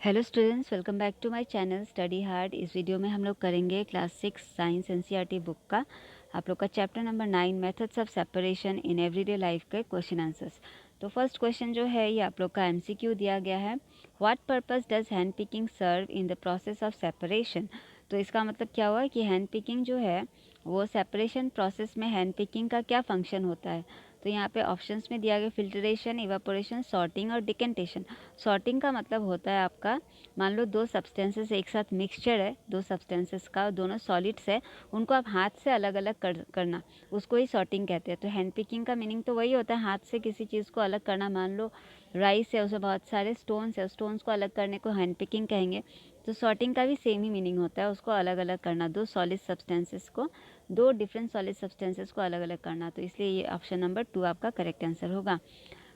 Hello students, welcome back to my channel study hard. इस video में हम लोग करेंगे क्लास 6 साइंस एनसीईआरटी बुक का आप लोग का chapter number 9 methods of separation in everyday life के क्वेश्चन आंसर्स। तो फर्स्ट क्वेश्चन जो है ये आप लोग का एमसीक्यू दिया गया है। What purpose does hand picking serve in the process of separation. तो इसका मतलब क्या हुआ कि हैंड पिकिंग जो है वो सेपरेशन प्रोसेस में हैंड पिकिंग का क्या फंक्शन होता है। तो यहाँ पे ऑप्शंस में दिया गया फिल्ट्रेशन, इवापोरेशन, सॉर्टिंग और डिकेंटेशन। सॉर्टिंग का मतलब होता है आपका, मान लो दो सब्सटेंसेस एक साथ मिक्सचर है, दो सब्सटेंसेस का, दोनों सॉलिड्स है, उनको आप हाथ से अलग अलग करना, उसको ही सॉर्टिंग कहते हैं। तो हैंड पिकिंग का मीनिंग तो वही होता है, हाथ से किसी चीज़ को अलग करना। मान लो राइस है, उसमें बहुत सारे स्टोन्स है, स्टोन्स को अलग करने को हैंड पिकिंग कहेंगे। तो सॉर्टिंग का भी सेम ही मीनिंग होता है, उसको अलग अलग करना, दो सॉलिड सब्सटेंसेस को, दो डिफरेंट सॉलिड सब्सटेंसेस को अलग अलग करना। तो इसलिए ये ऑप्शन नंबर 2 आपका करेक्ट आंसर होगा।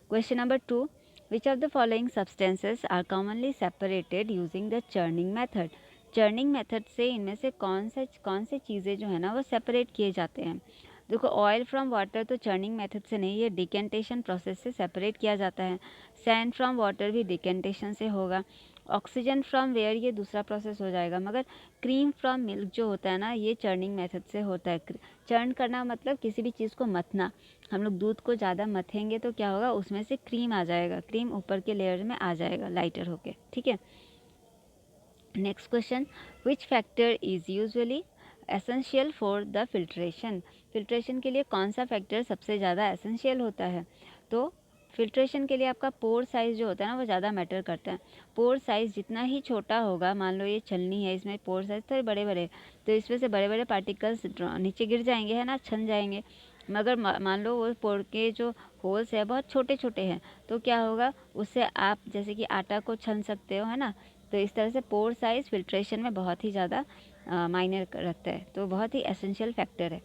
Question number 2, which of the following substances are commonly separated using the churning method. Churning method से इनमें से कौन से चीज़ें जो है ना वो सेपरेट किए जाते हैं। देखो, ऑयल फ्रॉम वाटर तो चर्निंग मेथड से नहीं, ये डिकेंटेशन प्रोसेस से सेपरेट किया जाता है। सैंड फ्रॉम वाटर भी डिकेंटेशन से होगा। ऑक्सीजन फ्रॉम वेयर ये दूसरा प्रोसेस हो जाएगा। मगर क्रीम फ्रॉम मिल्क जो होता है ना, ये चर्निंग मेथड से होता है। चर्न करना मतलब किसी भी चीज़ को मथना। हम लोग दूध को ज़्यादा मथेंगे तो क्या होगा, उसमें से क्रीम आ जाएगा, क्रीम ऊपर के लेयर में आ जाएगा लाइटर होके। ठीक है, next question, which factor is usually essential for the filtration. Filtration के लिए कौन सा फैक्टर सबसे ज़्यादा एसेंशियल होता है। तो फिल्ट्रेशन के लिए आपका पोर साइज़ जो होता है ना वो ज़्यादा मैटर करता है। पोर साइज़ जितना ही छोटा होगा, मान लो ये छलनी है, इसमें पोर साइज़ थोड़े बड़े बड़े, तो इसमें से बड़े बड़े पार्टिकल्स नीचे गिर जाएंगे, है ना, छन जाएंगे। मगर मान लो वो पोर के जो होल्स है बहुत छोटे छोटे हैं, तो क्या होगा, उससे आप जैसे कि आटा को छन सकते हो, है ना। तो इस तरह से पोर साइज़ फिल्ट्रेशन में बहुत ही ज़्यादा मायने रखता है, तो बहुत ही एसेंशियल फैक्टर है।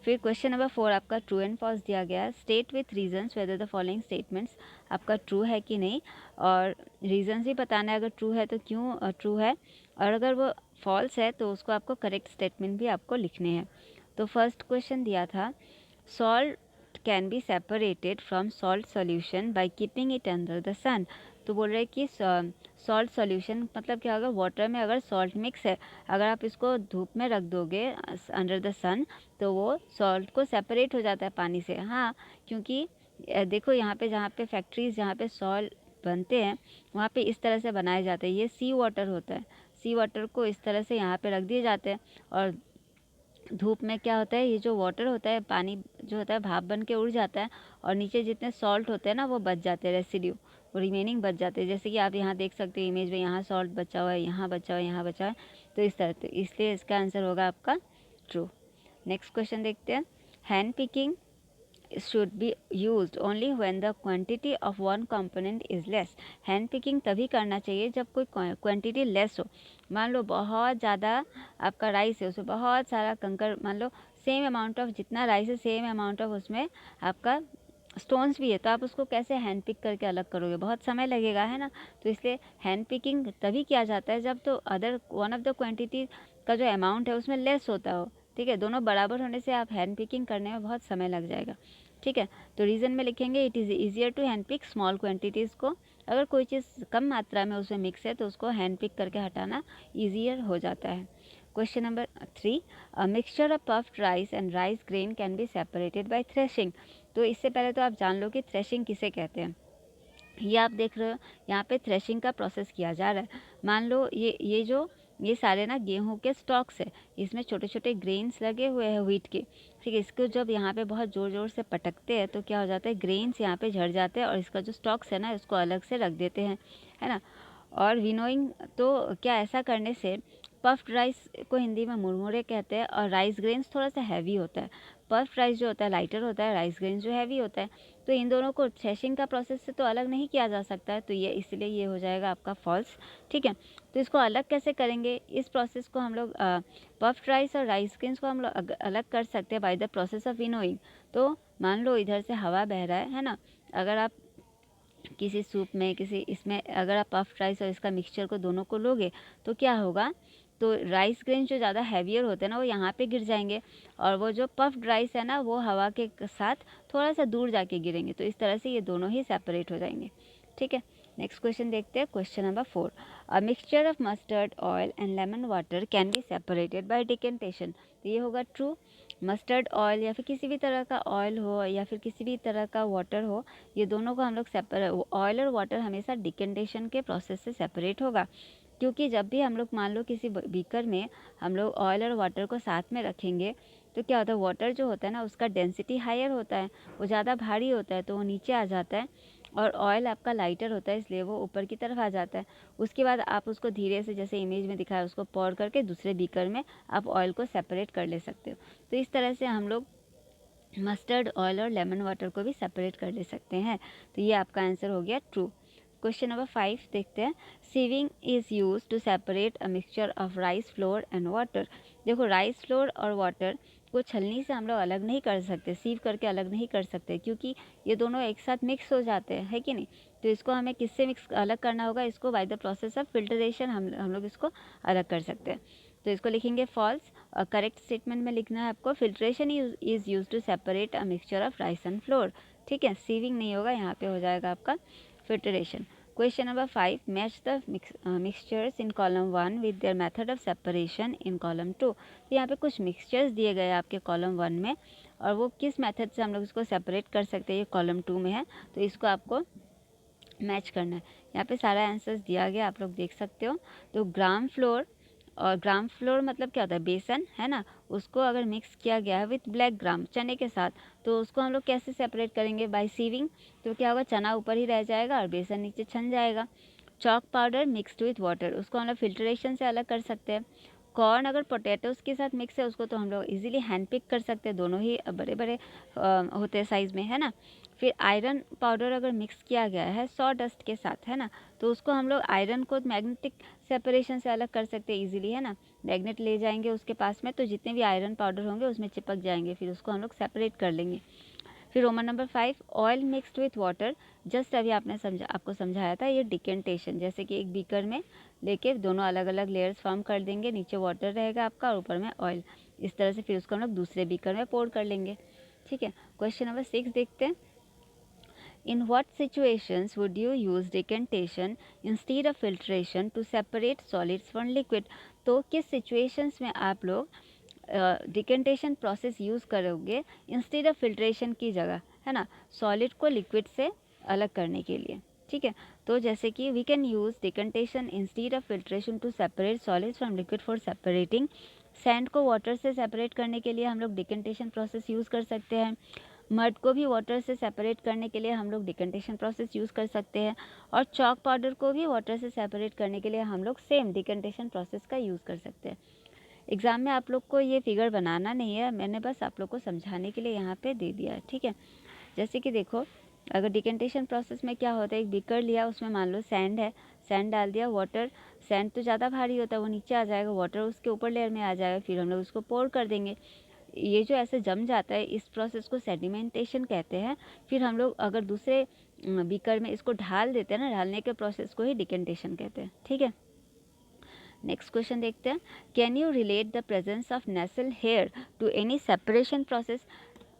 फिर क्वेश्चन नंबर 4 आपका ट्रू एंड फॉल्स दिया गया है। State with reasons whether the following statements आपका ट्रू है कि नहीं, और रीजंस भी बताना है, अगर ट्रू है तो क्यों ट्रू है, और अगर वो फॉल्स है तो उसको आपको करेक्ट स्टेटमेंट भी आपको लिखने हैं। तो फर्स्ट क्वेश्चन दिया था, salt can be separated from salt solution by keeping it under the sun. तो बोल रहे हैं कि सॉल्ट सॉल्यूशन मतलब क्या होगा, वाटर में अगर सॉल्ट मिक्स है, अगर आप इसको धूप में रख दोगे अंडर द सन, तो वो सॉल्ट को सेपरेट हो जाता है पानी से। हाँ, क्योंकि देखो यहाँ पे, जहाँ पे फैक्ट्रीज, जहाँ पे सॉल्ट बनते हैं, वहाँ पे इस तरह से बनाए जाते हैं। ये सी वाटर होता है, सी वाटर को इस तरह से यहाँ पे रख दिए जाते हैं, और धूप में क्या होता है, ये जो वाटर होता है, पानी जो होता है, भाप बन के उड़ जाता है, और नीचे जितने सॉल्ट होते हैं ना वो बच जाते हैं, रेसिड्यू, वो रिमेनिंग बच जाते हैं। जैसे कि आप यहाँ देख सकते हो इमेज में, यहाँ सॉल्ट बचा हुआ है, यहाँ बचा हुआ है, यहाँ बचा है, तो इस तरह। तो इसलिए इसका आंसर होगा आपका ट्रू। नेक्स्ट क्वेश्चन देखते हैं, hand picking should be used only when the quantity of one component is less। Hand picking तभी करना चाहिए जब कोई क्वांटिटी लेस हो। मान लो बहुत ज़्यादा आपका राइस है, उसमें बहुत सारा कंकर, मान लो सेम अमाउंट ऑफ, जितना राइस है सेम अमाउंट ऑफ उसमें आपका स्टोन्स भी है, तो आप उसको कैसे हैंड पिक करके अलग करोगे, बहुत समय लगेगा, है ना। तो इसलिए हैंड पिकिंग तभी किया जाता है जब तो other one of the quantity का जो अमाउंट है उसमें लेस होता हो। ठीक है, दोनों बराबर होने से आप हैंड पिकिंग करने में बहुत समय लग जाएगा। ठीक है, तो रीज़न में लिखेंगे, it is easier to hand pick small quantities को। अगर कोई चीज़ कम मात्रा में उसमें मिक्स है तो उसको हैंड पिक करके हटाना ईजियर हो जाता है। Question number 3, a mixture of puffed rice and rice grain can be separated by threshing. तो इससे पहले तो आप जान लो कि थ्रेशिंग किसे कहते हैं। ये आप देख रहे हो, यहाँ पे थ्रेशिंग का प्रोसेस किया जा रहा है। मान लो ये सारे ना गेहूं के स्टॉक्स है, इसमें छोटे छोटे ग्रेन्स लगे हुए हैं व्हीट के। ठीक है, इसको जब यहाँ पे बहुत ज़ोर ज़ोर से पटकते हैं तो क्या हो जाता है, ग्रेन्स यहाँ पे झड़ जाते हैं, और इसका जो स्टॉक्स है ना इसको अलग से रख देते हैं, है ना। और विनोइंग, तो क्या ऐसा करने से, पफ्ड राइस को हिंदी में मुरमुरे कहते हैं, और राइस ग्रेन्स थोड़ा सा हैवी होता है। पफ्ड राइस जो होता है लाइटर होता है, राइस ग्रेन्स जो हैवी होता है। तो इन दोनों को थ्रेशिंग का प्रोसेस से तो अलग नहीं किया जा सकता है, तो ये इसलिए ये हो जाएगा आपका फॉल्स। ठीक है, तो इसको अलग कैसे करेंगे, इस प्रोसेस को हम लोग पफ्ड राइस और राइस ग्रेन्स को हम लोग अलग कर सकते हैं by the process of winnowing. तो मान लो इधर से हवा बह रहा है ना, अगर आप किसी सूप में, किसी इसमें अगर आप पफ्ड राइस और इसका मिक्सचर को दोनों को लोगे तो क्या होगा, तो राइस ग्रेन जो ज़्यादा हैवियर होते हैं ना वो यहाँ पे गिर जाएंगे, और वो जो पफ्ड राइस है ना वो हवा के साथ थोड़ा सा दूर जाके गिरेंगे, तो इस तरह से ये दोनों ही सेपरेट हो जाएंगे। ठीक है, नेक्स्ट क्वेश्चन देखते हैं, question number 4। A mixture of mustard oil and lemon water can be separated by decantation. तो ये होगा ट्रू। मस्टर्ड ऑयल या फिर किसी भी तरह का ऑयल हो या फिर किसी भी तरह का वाटर हो, ये दोनों को हम लोग ऑयल और वाटर हमेशा डिकेंटेशन के प्रोसेस से सेपरेट होगा। क्योंकि जब भी हम लोग मान लो किसी बीकर में हम लोग ऑयल और वाटर को साथ में रखेंगे तो क्या होता है, वाटर जो होता है ना उसका डेंसिटी हायर होता है, वो ज़्यादा भारी होता है तो वो नीचे आ जाता है, और ऑयल आपका लाइटर होता है इसलिए वो ऊपर की तरफ आ जाता है। उसके बाद आप उसको धीरे से, जैसे इमेज में दिखाया, उसको पॉर करके दूसरे बीकर में आप ऑयल को सेपरेट कर ले सकते हो। तो इस तरह से हम लोग मस्टर्ड ऑयल और लेमन वाटर को भी सेपरेट कर ले सकते हैं। तो ये आपका आंसर हो गया ट्रू। क्वेश्चन नंबर 5 देखते हैं। Sieving is use to separate a mixture of rice flour and water. देखो, राइस फ्लोर और वाटर को छलनी से हम लोग अलग नहीं कर सकते, सीव करके अलग नहीं कर सकते, क्योंकि ये दोनों एक साथ मिक्स हो जाते हैं, है कि नहीं। तो इसको हमें किससे मिक्स अलग करना होगा, इसको by the process of filtration हम लोग इसको अलग कर सकते हैं। तो इसको लिखेंगे फॉल्स। और करेक्ट स्टेटमेंट में लिखना है आपको, filtration is use to separate a mixture of rice and flour. ठीक है, सीविंग नहीं होगा, यहाँ पे हो जाएगा आपका filtration. Question number 5, match the mixtures in column 1 with their method of separation in column 2। तो यहाँ पे कुछ मिक्सचर्स दिए गए आपके कॉलम 1 में, और वो किस मेथड से हम लोग इसको सेपरेट कर सकते हैं, ये कॉलम 2 में है, तो इसको आपको मैच करना है। यहाँ पे सारा आंसर्स दिया गया, आप लोग देख सकते हो। तो ग्राम फ्लोर, और ग्राम फ्लोर मतलब क्या होता है, बेसन है ना, उसको अगर मिक्स किया गया है विथ ब्लैक ग्राम, चने के साथ, तो उसको हम लोग कैसे सेपरेट करेंगे, बाय सीविंग। तो क्या होगा, चना ऊपर ही रह जाएगा और बेसन नीचे छन जाएगा। Chalk powder mixed with water, उसको हम लोग फिल्ट्रेशन से अलग कर सकते हैं। कॉर्न अगर पोटैटोज़ के साथ मिक्स है, उसको तो हम लोग इजीली हैंड पिक कर सकते हैं, दोनों ही बड़े बड़े होते हैं साइज़ में, है ना। फिर आयरन पाउडर अगर मिक्स किया गया है सॉ डस्ट के साथ, है ना, तो उसको हम लोग आयरन को मैग्नेटिक सेपरेशन से अलग कर सकते हैं इजीली, है ना। मैग्नेट ले जाएंगे उसके पास में, तो जितने भी आयरन पाउडर होंगे उसमें चिपक जाएंगे, फिर उसको हम लोग सेपरेट कर लेंगे। फिर Roman number 5, oil mixed with water. Just अभी आपको समझाया था, ये डिकेंटेशन, जैसे कि एक बीकर में लेके दोनों अलग अलग लेयर्स फॉर्म कर देंगे, नीचे वाटर रहेगा आपका और ऊपर में ऑयल, इस तरह से फिर उसको हम लोग दूसरे बीकर में पोर कर लेंगे। ठीक है, क्वेश्चन नंबर 6 देखते हैं। In what situations would you use decantation instead of filtration to separate solids from liquid? तो किस situations में आप लोग डिकेंटेशन प्रोसेस यूज़ करोगे इंस्टेड ऑफ फिल्ट्रेशन की जगह, है ना, सॉलिड को लिक्विड से अलग करने के लिए। ठीक है, तो जैसे कि we can use decantation instead of filtration to separate solids from liquid for separating. Sand को वाटर से सेपरेट करने के लिए हम लोग डिकेंटेशन प्रोसेस यूज़ कर सकते हैं। मड को भी वाटर से सेपरेट करने के लिए हम लोग डिकेंटेशन प्रोसेस यूज़ कर सकते हैं। और चॉक पाउडर को भी वाटर से सेपरेट करने के लिए हम लोग सेम डिकेंटेशन प्रोसेस का यूज़ कर सकते हैं। एग्ज़ाम में आप लोग को ये फिगर बनाना नहीं है, मैंने बस आप लोग को समझाने के लिए यहाँ पे दे दिया है। ठीक है, जैसे कि देखो, अगर डिकेंटेशन प्रोसेस में क्या होता है, एक बीकर लिया, उसमें मान लो सैंड है, सैंड डाल दिया, वाटर, सैंड तो ज़्यादा भारी होता है वो नीचे आ जाएगा, वाटर उसके ऊपर लेयर में आ जाएगा, फिर हम लोग उसको पोर कर देंगे। ये जो ऐसे जम जाता है इस प्रोसेस को सेडिमेंटेशन कहते हैं। फिर हम लोग अगर दूसरे बीकर में इसको ढाल देते हैं ना, ढालने के प्रोसेस को ही डिकेंटेशन कहते हैं। ठीक है, नेक्स्ट क्वेश्चन देखते हैं। Can you relate the presence of nasal hair to any separation process?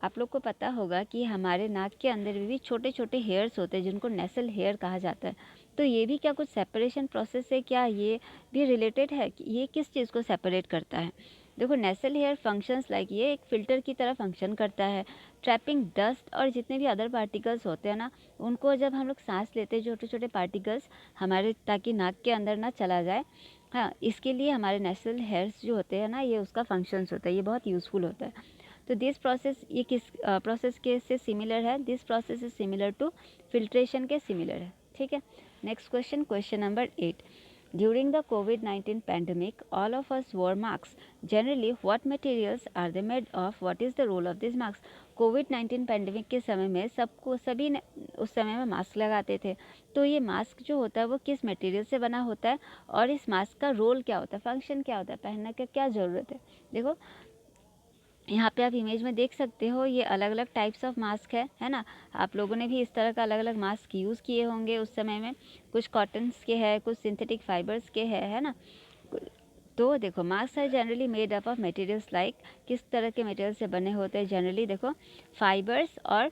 आप लोग को पता होगा कि हमारे नाक के अंदर भी छोटे छोटे हेयर्स होते हैं जिनको नेसल हेयर कहा जाता है। तो ये भी क्या कुछ सेपरेशन प्रोसेस से क्या ये भी रिलेटेड है, कि ये किस चीज़ को सेपरेट करता है? देखो, नेसल हेयर फंक्शंस लाइक, ये एक फ़िल्टर की तरह फंक्शन करता है, ट्रैपिंग डस्ट और जितने भी अदर पार्टिकल्स होते हैं ना, उनको जब हम लोग सांस लेते हैं छोटे छोटे पार्टिकल्स हमारे, ताकि नाक के अंदर ना चला जाए, हाँ, इसके लिए हमारे नेसल हेयर्स जो होते हैं ना, ये उसका फंक्शंस होता है, ये बहुत यूज़फुल होता है। तो दिस प्रोसेस, ये किस प्रोसेस के से सिमिलर है? This process is similar to filtration के सिमिलर है। ठीक है, next question, question number 8। During the COVID-19 pandemic, all of us wore masks. Generally, what materials are they made of? What is the role of these masks? COVID-19 pandemic के समय में सभी ने उस समय में मास्क लगाते थे। तो ये मास्क जो होता है वो किस मटेरियल से बना होता है, और इस मास्क का रोल क्या होता है, फंक्शन क्या होता है, पहनने का क्या ज़रूरत है? देखो, यहाँ पे आप इमेज में देख सकते हो, ये अलग अलग टाइप्स ऑफ मास्क है ना। आप लोगों ने भी इस तरह का अलग अलग मास्क यूज़ किए होंगे उस समय में। कुछ कॉटन्स के हैं, कुछ सिंथेटिक फाइबर्स के हैं, है ना। तो देखो, mask are generally made up of materials like, किस तरह के मटेरियल से बने होते हैं जनरली? देखो, फाइबर्स और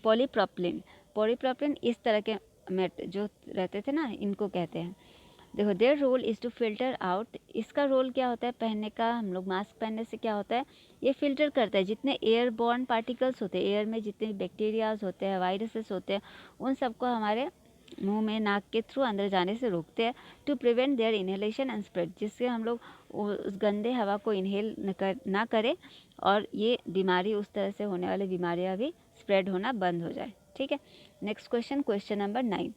पॉलीप्रोपिलीन। पॉलीप्रोपिलीन इस तरह के मेट जो रहते थे ना, इनको कहते हैं। देखो, their role is to filter out. इसका रोल क्या होता है पहनने का, हम लोग मास्क पहनने से क्या होता है, ये फिल्टर करता है जितने एयरबॉर्न पार्टिकल्स होते हैं, एयर में जितने बैक्टीरियाज होते हैं, वायरसेस होते हैं, उन सबको हमारे मुंह में, नाक के थ्रू अंदर जाने से रोकते हैं, to prevent their inhalation and spread, जिससे हम लोग उस गंदे हवा को इनहेल ना करें और ये बीमारी, उस तरह से होने वाली बीमारियां भी स्प्रेड होना बंद हो जाए। ठीक है, next question, question number 9।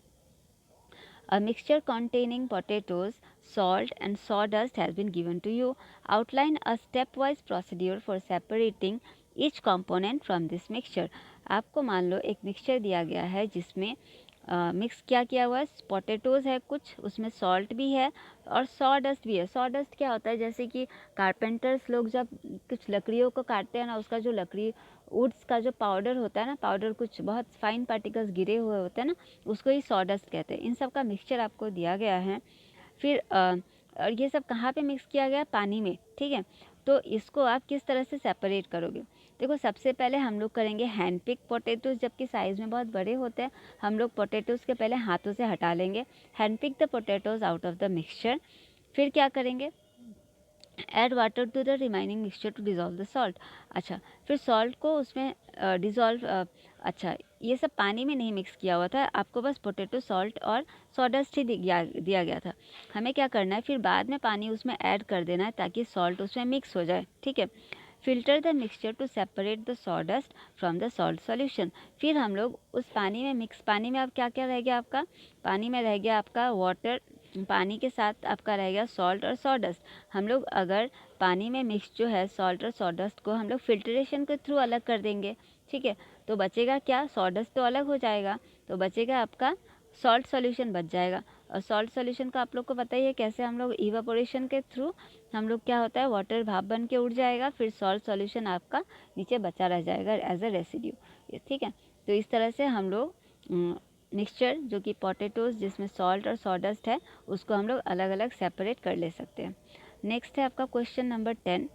A mixture containing potatoes, salt and sawdust has been given to you. Outline a stepwise procedure for separating each component from this mixture. आपको मान लो एक मिक्सचर दिया गया है जिसमें मिक्स क्या किया हुआ है, पोटैटोज़ है कुछ, उसमें सॉल्ट भी है और सॉडस्ट भी है। सॉडस्ट क्या होता है, जैसे कि कारपेंटर्स लोग जब कुछ लकड़ियों को काटते हैं ना, उसका जो लकड़ी वुड्स का जो पाउडर होता है ना, पाउडर कुछ बहुत फाइन पार्टिकल्स गिरे हुए होते हैं ना, उसको ही सॉडस्ट कहते हैं। इन सब का मिक्सचर आपको दिया गया है। फिर और ये सब कहाँ पे मिक्स किया गया है, पानी में। ठीक है, तो इसको आप किस तरह से सेपरेट करोगे। देखो, सबसे पहले हम लोग करेंगे हैंड पिक पोटैटोज़, जबकि साइज़ में बहुत बड़े होते हैं। हम लोग पोटैटोज़ के पहले हाथों से हटा लेंगे, hand pick the potatoes out of the mixture. फिर क्या करेंगे, add water to the remaining mixture to dissolve the salt. अच्छा, फिर सॉल्ट को उसमें डिज़ोल्व, अच्छा ये सब पानी में नहीं मिक्स किया हुआ था, आपको बस पोटैटो सॉल्ट और सॉडस्ट ही दिया गया था। हमें क्या करना है, फिर बाद में पानी उसमें ऐड कर देना है ताकि सॉल्ट उसमें मिक्स हो जाए। ठीक है, filter the mixture to separate the sawdust from the salt solution. फिर हम लोग उस पानी में पानी में अब क्या क्या रह गया आपका, पानी में रह गया आपका वाटर, पानी के साथ आपका रह गया सॉल्ट और सॉडस्ट। हम लोग अगर पानी में मिक्स जो है सॉल्ट और सॉडस्ट को हम लोग फिल्ट्रेशन के थ्रू अलग कर देंगे। ठीक है, तो बचेगा क्या, सॉडस्ट तो अलग हो जाएगा, तो बचेगा आपका सॉल्ट सॉल्यूशन बच जाएगा। और सॉल्ट सॉल्यूशन का आप लोग को पता ही है कैसे, हम लोग इवापोरेशन के थ्रू हम लोग क्या होता है, वाटर भाप बन के उड़ जाएगा, फिर सॉल्ट सॉल्यूशन आपका नीचे बचा रह जाएगा एज अ रेसिड्यू। ठीक है, तो इस तरह से हम लोग मिक्सचर जो कि पोटैटोज़ जिसमें सॉल्ट और सॉडस्ट है, उसको हम लोग अलग अलग सेपरेट कर ले सकते हैं। नेक्स्ट है आपका question number 10।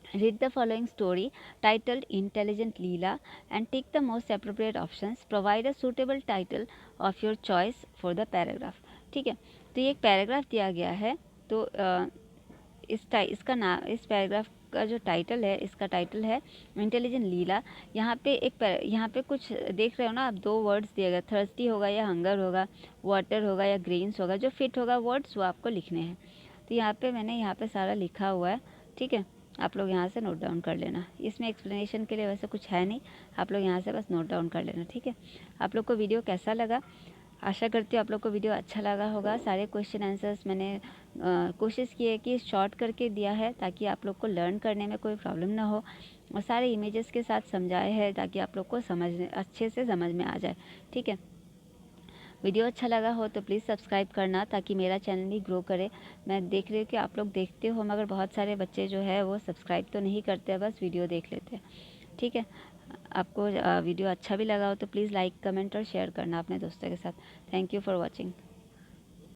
Read the following story titled Intelligent Leela and tick the most appropriate options. Provide a suitable title of your choice for the paragraph. ठीक है, तो ये एक पैराग्राफ दिया गया है, तो इस पैराग्राफ का जो टाइटल है, इसका टाइटल है इंटेलिजेंट लीला। यहाँ पे कुछ देख रहे हो ना आप, दो वर्ड्स दिए गए, थर्स्टी होगा या हंगर होगा, वाटर होगा या ग्रेन्स होगा, जो फिट होगा वर्ड्स वो आपको लिखने हैं। तो मैंने यहाँ पे सारा लिखा हुआ है। ठीक है, आप लोग यहाँ से नोट डाउन कर लेना। इसमें एक्सप्लेनेशन के लिए वैसे कुछ है नहीं, आप लोग यहाँ से बस नोट डाउन कर लेना। ठीक है, आप लोग को वीडियो कैसा लगा, आशा करती हूँ आप लोग को वीडियो अच्छा लगा होगा। सारे क्वेश्चन आंसर्स मैंने कोशिश की है कि शॉर्ट करके दिया है ताकि आप लोग को लर्न करने में कोई प्रॉब्लम ना हो, और सारे इमेजेस के साथ समझाए हैं ताकि आप लोग को अच्छे से समझ में आ जाए। ठीक है, वीडियो अच्छा लगा हो तो प्लीज़ सब्सक्राइब करना ताकि मेरा चैनल भी ग्रो करे। मैं देख रही हूँ कि आप लोग देखते हो, मगर बहुत सारे बच्चे जो है वो सब्सक्राइब तो नहीं करते, बस वीडियो देख लेते हैं। ठीक है, आपको वीडियो अच्छा भी लगा हो तो प्लीज़ लाइक, कमेंट और शेयर करना अपने दोस्तों के साथ। Thank you for watching.